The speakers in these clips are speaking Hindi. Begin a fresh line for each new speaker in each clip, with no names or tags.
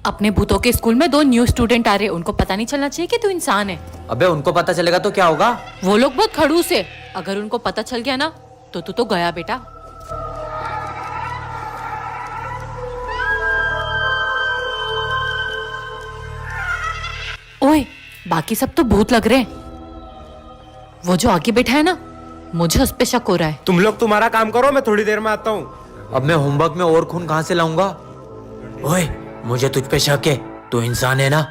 अपने भूतों के स्कूल में 2 न्यू स्टूडेंट आ रहे, उनको पता नहीं चलना चाहिए कि तू इंसान है।
अबे उनको पता चलेगा तो क्या होगा?
वो लोग बहुत खड़ूस है, अगर उनको पता चल गया ना तो तू तो गया बेटा। ओए, बाकी सब तो भूत लग रहे हैं। वो जो आगे बैठा है ना, मुझे उस पे शक हो रहा है।
तुम लोग तुम्हारा काम करो, मैं थोड़ी देर में आता हूँ।
अब मैं होमवर्क में और खून कहाँ से लाऊंगा? ओए, मुझे तुझ पे शक है, तू इंसान है ना?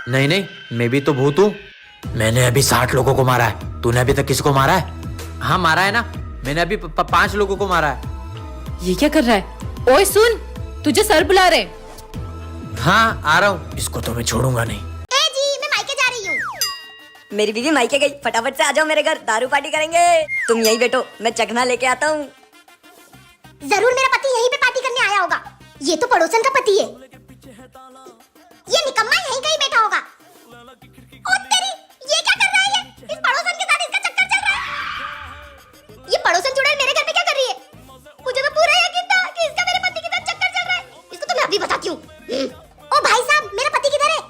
नहीं नहीं, मैं भी तो भूत हूँ। मैंने अभी 60 लोगों को मारा है। तूने अभी तक किसको मारा है? हाँ मारा है ना, मैंने अभी 5 लोगों को मारा है।
ये क्या कर रहा है? ओए सुन, तुझे सर बुला रहे।
हाँ आ रहा हूँ, इसको तो मैं छोड़ूंगा नहीं।
मेरी बीवी मायके गई, फटाफट से आ जाओ मेरे घर, दारू पार्टी करेंगे। तुम यहीं बैठो, मैं चखना लेके आता हूँ।
जरूर मेरा पति यहीं पे पार्टी करने आया होगा। ये तो पड़ोसन का पति है। ये निकम्मा यहीं कहीं बैठा होगा। ओ तेरी, ये क्या कर रहा है? ये इस पड़ोसन के साथ इसका चक्कर चल रहा है। ये पड़ोसन चुड़ैल मेरे घर पे क्या कर रही है? मुझे तो पूरा यकीन था कि इसका मेरे पति के साथ चक्कर चल रहा है। इसको तो मैं अभी बताती हूँ। ओ भाई साहब, मेरा पति किधर है?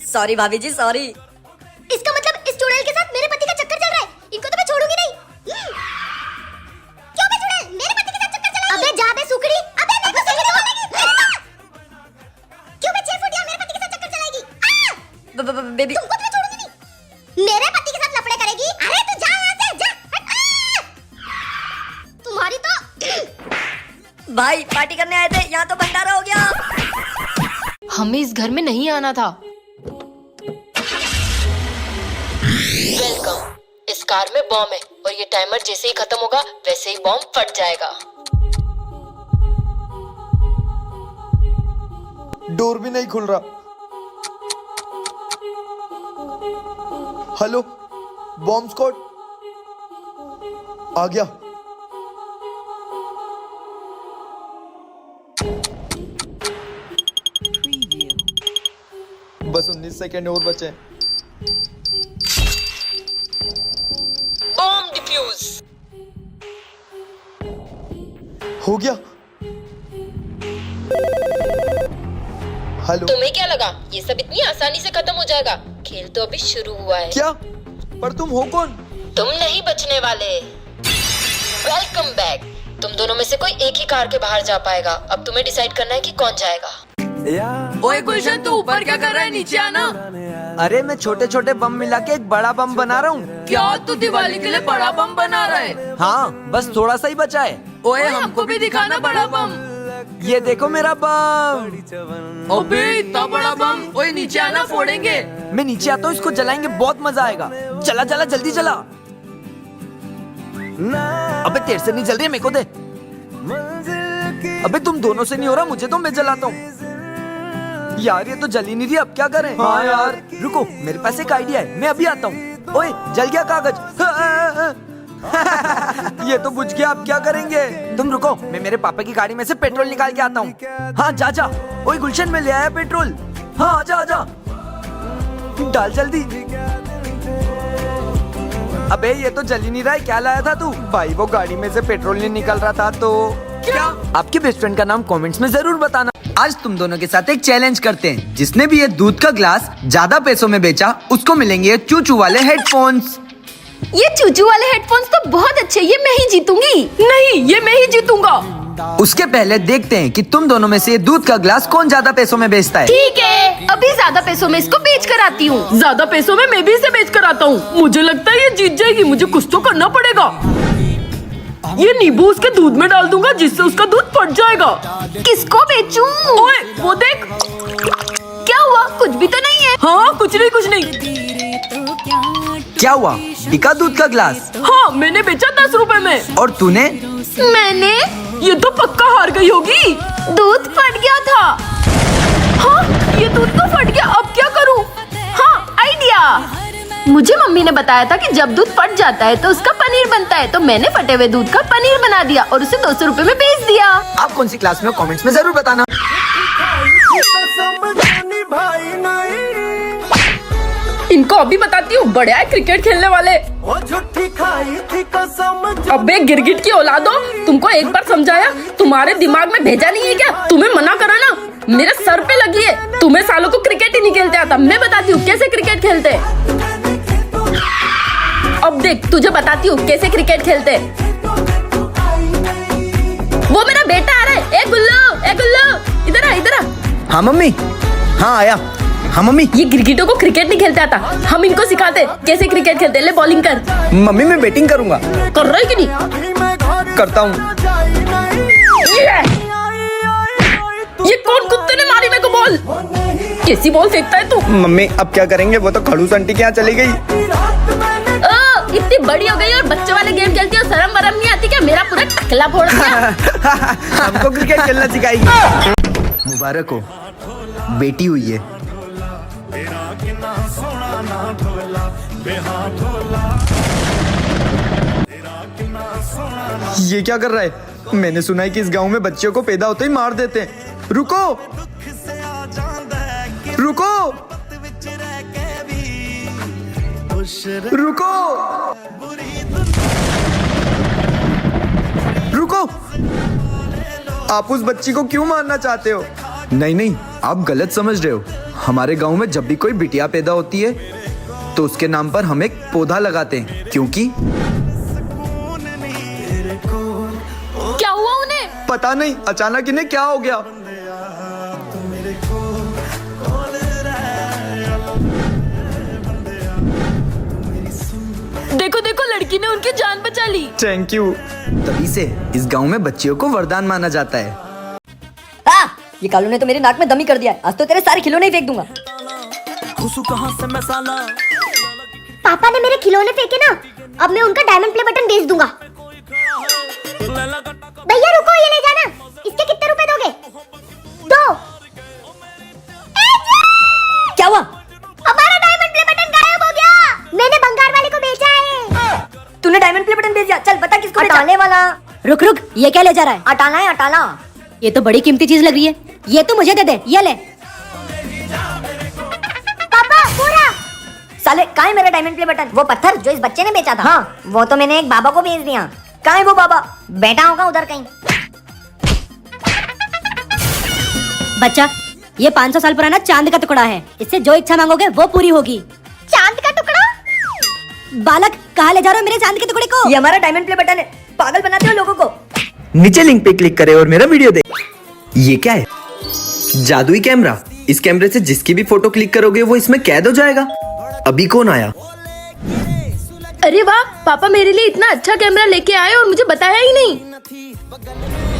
सॉरी भाभी जी, सॉरी।
इसका मतलब इस चुड़ैल के साथ मेरे पति का चक्कर चल रहा है। इनको तो मैं छोड़ूंगी नहीं। क्यों बे चुड़ैल, मेरे पति के साथ चक्कर चलाएगी? अबे जा बे सुकड़ी, अबे मेरे को सुकड़ी बोलेगी। क्यों बे 6 फुटिया मेरे पति के साथ चक्कर चलाएगी?
बेबी,
तुमको तो मैं छोड़ूंगी नहीं। मेरे पति के साथ लफड़े करेगी? अरे तू जा यहाँ से, जा। तुम्हारी तो
भाई पार्टी करने आए थे, यहाँ तो भंडारा हो गया।
हमें इस घर में नहीं आना था। वेलकम। इस कार में बॉम्ब है और ये टाइमर जैसे ही खत्म होगा वैसे ही बॉम्ब फट जाएगा।
डोर भी नहीं खुल रहा। हेलो, बॉम्ब स्क्वाड आ गया। बस 19 सेकेंड और बचे।
बॉम्ब डिफ्यूज
हो गया। हेलो,
तुम्हें क्या लगा ये सब इतनी आसानी से खत्म हो जाएगा? खेल तो अभी शुरू हुआ है।
क्या? पर तुम हो कौन?
तुम नहीं बचने वाले। Welcome back. तुम दोनों में से कोई एक ही कार के बाहर जा पाएगा। अब तुम्हें डिसाइड करना है कि कौन जाएगा।
ओए गुलशन, तू ऊपर क्या कर रहा है? नीचे आना।
अरे मैं छोटे छोटे बम मिला के एक बड़ा बम बना रहा हूँ।
क्या तू दिवाली के लिए बड़ा बम बना रहा है?
हाँ, बस थोड़ा सा ही बचा है।
ओए हमको भी दिखाना बड़ा बम।
ये देखो मेरा बम।
अबे इतना बड़ा बम। ओए नीचे आना, फोड़ेंगे।
मैं नीचे आता हूँ, इसको जलाएंगे, बहुत मजा आएगा। चला चला, जल्दी चला। अबे तेरे से नहीं जल रही, मेरे को दे। अबे तुम दोनों से नहीं हो रहा, मुझे तो मैं जलाता हूँ। यार ये तो जल ही नहीं रही, अब क्या करें? हाँ यार रुको, मेरे पास एक आइडिया है, मैं अभी आता हूँ। ओए जल गया कागज। ये तो बुझ गया, अब क्या करेंगे? तुम रुको, मैं मेरे पापा की गाड़ी में से पेट्रोल निकाल के आता हूँ। हाँ जा जा। ओए गुलशन, में ले आया पेट्रोल। हाँ आजा आजा, डाल जल्दी। अबे ये तो जल ही नहीं रहा है, क्या लाया था तू? भाई वो गाड़ी में से पेट्रोल नहीं निकल रहा था तो। क्या? आपके बेस्ट फ्रेंड का नाम कमेंट्स में जरूर बताना। आज तुम दोनों के साथ एक चैलेंज करते हैं। जिसने भी ये दूध का ग्लास ज्यादा पैसों में बेचा उसको मिलेंगे ये चूचू वाले हेडफोन्स।
ये चूचू वाले हेडफोन्स तो बहुत अच्छे, ये मैं ही जीतूंगी।
नहीं, ये मैं ही जीतूंगा।
उसके पहले देखते हैं कि तुम दोनों में से ये दूध का ग्लास कौन ज्यादा पैसों में बेचता है।
ठीक है, अभी ज्यादा पैसों में इसको बेच कर आती हूँ।
ज्यादा पैसों में मैं भी इसे बेच कर आता हूँ। मुझे लगता है ये जीत जाएगी, मुझे कुछ तो करना पड़ेगा। ये नींबू उसके दूध में डाल दूंगा जिससे उसका दूध फट जाएगा।
किसको बेचूं?
ओए वो देख।
क्या हुआ? कुछ भी तो नहीं है।
हाँ कुछ नहीं कुछ नहीं।
क्या हुआ? बिका दूध का ग्लास?
हाँ मैंने बेचा 10 रुपए में।
और तूने?
मैंने?
ये तो पक्का हार गई होगी।
दूध फट गया था।
हाँ ये दूध तो फट गया, अब क्या करूँ?
हाँ आइडिया। मुझे मम्मी ने बताया था कि जब दूध फट जाता है तो उसका पनीर बनता है, तो मैंने फटे हुए दूध का पनीर बना दिया और उसे 200 रुपए में बेच दिया।
आप कौन सी क्लास में हो कमेंट्स में जरूर बताना।
इनको अभी बताती हूँ, बड़े आए क्रिकेट खेलने वाले। अबे गिरगिट की औलादो, तुमको एक बार समझाया, तुम्हारे दिमाग में भेजा नहीं है क्या? तुम्हें मना करा ना। मेरे सर पे लगी है। तुम्हें सालों को क्रिकेट ही नहीं खेलते आता। मैं बताती हूँ कैसे क्रिकेट खेलते। अब देख तुझे बताती हूँ कैसे क्रिकेट खेलते। वो मेरा बेटा आ रहा है। ए गुल्लू इधर आ इधर आ।
हाँ मम्मी, हाँ आया। हाँ मम्मी।
ये गिरगिटों को क्रिकेट नहीं खेलते आता। हम इनको सिखाते कैसे क्रिकेट खेलते। ले बॉलिंग कर।
मम्मी मैं बैटिंग करूंगा।
कर रहा है कि नहीं?
करता हूँ।
ये कौन कुत्ते ने मारी मेरे को बॉल? कैसी बॉल फेंकता है तू?
मम्मी अब क्या करेंगे, वो तो खड़ूस आंटी के यहाँ चली गई।
इतनी बड़ी हो गई और बच्चों वाले गेम खेलती है। शर्म वरम नहीं आती क्या? मेरा पूरा टकला फोड़ दिया।
हमको क्रिकेट खेलना सिखाएगी। मुबारक हो, बेटी हुई है। ये क्या कर रहा है? मैंने सुना है कि इस गांव में बच्चियों को पैदा होते ही मार देते हैं। रुको रुको रुको रुको, आप उस बच्ची को क्यों मारना चाहते हो? नहीं नहीं, आप गलत समझ रहे हो। हमारे गांव में जब भी कोई बिटिया पैदा होती है तो उसके नाम पर हम एक पौधा लगाते हैं, क्योंकि
क्या हुआ उन्हें?
पता नहीं अचानक इन्हें क्या हो गया।
देखो देखो लड़की ने उनकी जान बचा ली।
Thank you. तभी से इस गांव में बच्चियों को वरदान माना जाता है।
ये कालू ने तो मेरे नाक में दम ही कर दिया है। आज तो तेरे सारे खिलौने ही फेंक दूंगा।
पापा ने मेरे खिलौने फेंके ना, अब मैं उनका डायमंड प्ले बटन बेच दूंगा। भैया रुको, ये ले जाना। इसके कितने रुपए दोगे? 2।
क्या हुआ?
हमारा डायमंड प्ले बटन गायब हो गया। मैंने बंगार वाले को बेचा है।
तूने डायमंड प्ले बटन बेच दिया? चल बता किसको बेचा?
अटाने वाला।
रुक रुक, ये क्या ले जा रहा है?
अटाना है, अटाना।
ये तो बड़ी कीमती चीज लग रही है। ये तो मुझे दे दे, ये ले।
पापा पूरा।
साले कहाँ है मेरा डायमंड प्ले बटन?
वो पत्थर जो इस बच्चे ने बेचा था।
हाँ, वो तो मैंने एक बाबा को बेच दिया। कहाँ है वो बाबा?
बैठा होगा उधर कहीं।
बच्चा, ये 500 साल पुराना चांद का टुकड़ा है। इससे जो इच्छा मांगोगे वो पूरी होगी।
चांद का टुकड़ा?
बालक कहाँ ले जा रहे हो मेरे चांद के टुकड़े को? ये हमारा डायमंड प्ले बटन है। पागल बनाते हो लोगों को।
नीचे लिंक पे क्लिक करें और मेरा वीडियो देखें। ये क्या है? जादुई कैमरा। इस कैमरे से जिसकी भी फोटो क्लिक करोगे वो इसमें कैद हो जाएगा। अभी कौन आया?
अरे वाह, पापा मेरे लिए इतना अच्छा कैमरा लेके आए और मुझे बताया ही नहीं।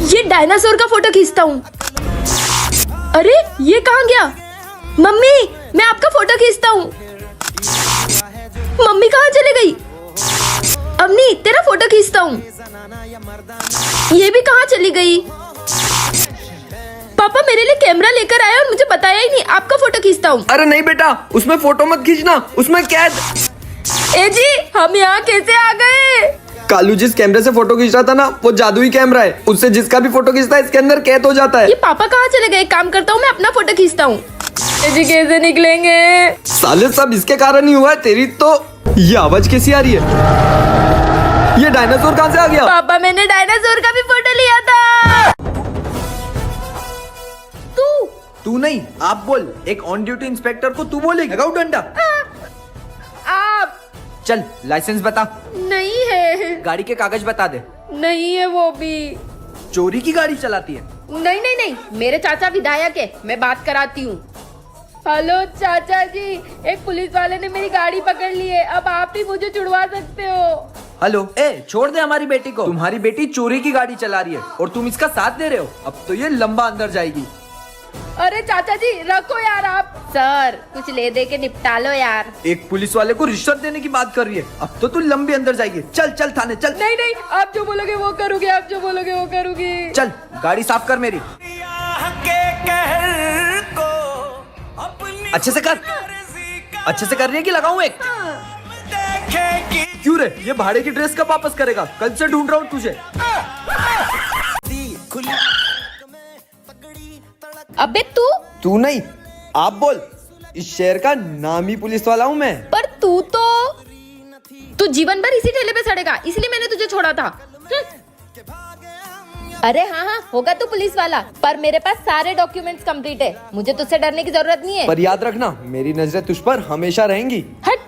ये डायनासोर का फोटो खींचता हूँ। अरे ये कहाँ गया? मम्मी मैं आपका फोटो खींचता हूँ। मम्मी कहाँ चली गई? अम्मी तेरा फोटो खींचता हूँ। ये भी कहाँ चली गई? पापा मेरे लिए कैमरा लेकर आए और मुझे बताया ही नहीं। आपका फोटो खींचता हूँ।
अरे नहीं बेटा, उसमें फोटो मत खींचना, उसमें कैद।
ए जी, हम यहाँ कैसे आ गए?
कालू जिस कैमरे से फोटो खींच रहा था ना, वो जादुई कैमरा है। उससे जिसका भी फोटो खींचता है इसके अंदर कैद हो जाता है।
ये पापा कहाँ चले गए? काम करता हूँ, मैं अपना फोटो खींचता हूँ। जी कैसे निकलेंगे?
साले सब इसके कारण ही हुआ है। तेरी तो ये आवाज कैसी आ रही है? ये डायनासोर कहाँ से आ गया?
पापा मैंने डायनासोर का भी फोटो लिया था।
तू नहीं, आप बोल। एक ऑन ड्यूटी इंस्पेक्टर को तू बोलेगी? लगाओ डंडा।
आप।
चल लाइसेंस बता।
नहीं है।
गाड़ी के कागज बता दे।
नहीं है वो भी।
चोरी की गाड़ी चलाती है?
नहीं नहीं नहीं, मेरे चाचा विधायक है, मैं बात कराती हूँ। हेलो चाचा जी, एक पुलिस वाले ने मेरी गाड़ी पकड़ ली है। अब आप ही मुझे छुड़वा सकते हो।
हेलो, ए छोड़ दे हमारी बेटी को। तुम्हारी बेटी चोरी की गाड़ी चला रही है और तुम इसका साथ दे रहे हो। अब तो ये लंबा अंदर जाएगी।
अरे चाचा जी रखो यार आप। सर कुछ ले दे के निपटा लो यार।
एक पुलिस वाले को रिश्वत देने की बात कर रही है। अब तो तू लंबी अंदर जाएगी। चल चल थाने चल।
नहीं नहीं, आप जो बोलोगे वो करूँगी, आप जो बोलोगे वो करूँगी।
चल गाड़ी साफ कर मेरी। अच्छे से कर। अच्छे से कर रही है कि लगाऊं एक? क्यों रे, ये भाड़े की ड्रेस कब वापस करेगा? कल से ढूंढ रहा हूँ तुझे।
अबे
तू नहीं, आप बोल। इस शहर का नामी पुलिस वाला हूँ मैं।
पर तू जीवन भर इसी ठेले पे सड़ेगा, इसलिए मैंने तुझे छोड़ा था। अरे हाँ हाँ होगा तू पुलिस वाला, पर मेरे पास सारे डॉक्यूमेंट्स कंप्लीट है, मुझे तुझसे डरने की जरूरत नहीं है।
पर याद रखना मेरी नजरें तुझ पर हमेशा रहेंगी।
हट।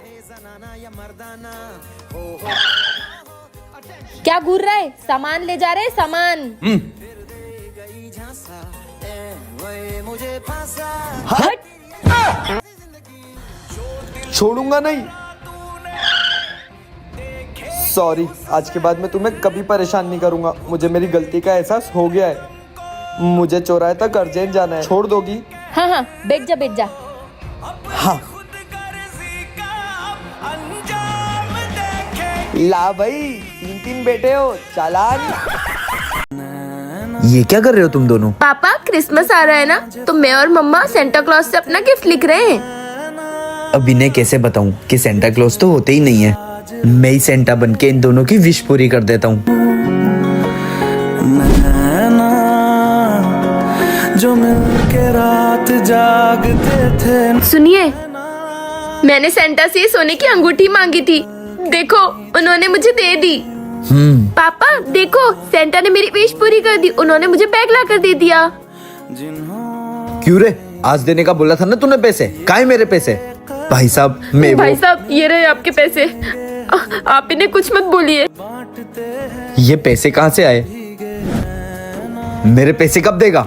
क्या घूर रहा है? सामान ले जा रहे हैं, सामान।
हट। छोड़ूंगा नहीं। सॉरी, आज के बाद मैं तुम्हें कभी परेशान नहीं करूंगा। मुझे मेरी गलती का एहसास हो गया है। मुझे चौराहे तक अर्जेंट जाना है, छोड़ दोगी?
हाँ हाँ बैठ जा बैठ जा।
हाँ। ला भाई, 3-3 बेटे हो, चालान। ये क्या कर रहे हो तुम दोनों?
पापा क्रिसमस आ रहा है ना, तो मैं और मम्मा सेंटा क्लॉज से अपना गिफ्ट लिख रहे हैं।
अब इन्हें कैसे बताऊं कि सेंटा क्लॉज तो होते ही नहीं है। मैं ही सेंटा बन के इन दोनों की विश पूरी कर देता हूँ। जो मिलके रात जागते थे।
सुनिए, मैंने सेंटा से सोने की अंगूठी मांगी थी, देखो उन्होंने मुझे दे दी। पापा देखो, सेंटा ने मेरी विश पूरी कर दी, उन्होंने मुझे बैग ला कर दे दिया।
क्यों रे, आज देने का बोला था ना तूने पैसे, काहे मेरे पैसे? भाई साहब मैं
भाई साहब ये रहे आपके पैसे, आप इन्हें कुछ मत बोलिए।
ये पैसे कहाँ से आए? मेरे पैसे कब देगा?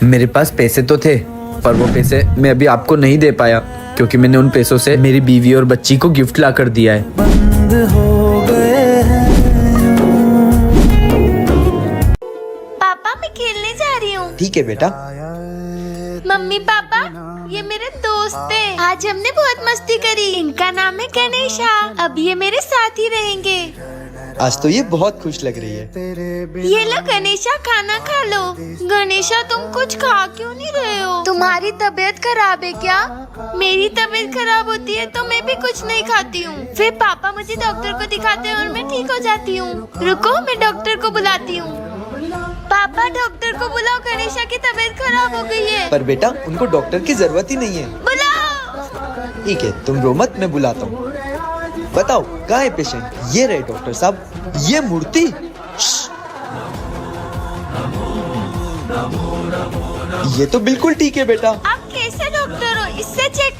मेरे पास पैसे तो थे, पर वो पैसे मैं अभी आपको नहीं दे पाया, क्योंकि मैंने उन पैसों से मेरी बीवी और बच्ची को गिफ्ट ला कर दिया है।
पापा मैं खेलने जा रही हूँ।
ठीक है बेटा।
मम्मी पापा ये मेरे दोस्त हैं, आज हमने बहुत मस्ती करी। इनका नाम है गणेशा, अब ये मेरे साथ ही रहेंगे।
आज तो ये बहुत खुश लग रही है।
ये लो गणेशा, खाना खा लो। गणेशा तुम कुछ खा क्यों नहीं रहे हो? तुम्हारी तबीयत खराब है क्या? मेरी तबीयत खराब होती है तो मैं भी कुछ नहीं खाती हूँ, फिर पापा मुझे डॉक्टर को दिखाते हैं और मैं ठीक हो जाती हूँ। रुको मैं डॉक्टर को बुलाती हूँ। पापा डॉक्टर को बुलाओ, गणेशा की तबीयत खराब हो गई है।
पर बेटा उनको डॉक्टर की जरूरत ही नहीं है।
बुलाओ।
ठीक है तुम रो मत, मैं बुलाता हूँ। बताओ कहाँ है पेशेंट? ये रहे डॉक्टर साहब, ये मूर्ति। ये तो बिल्कुल ठीक है बेटा।
आप कैसे डॉक्टर हो? इससे चेक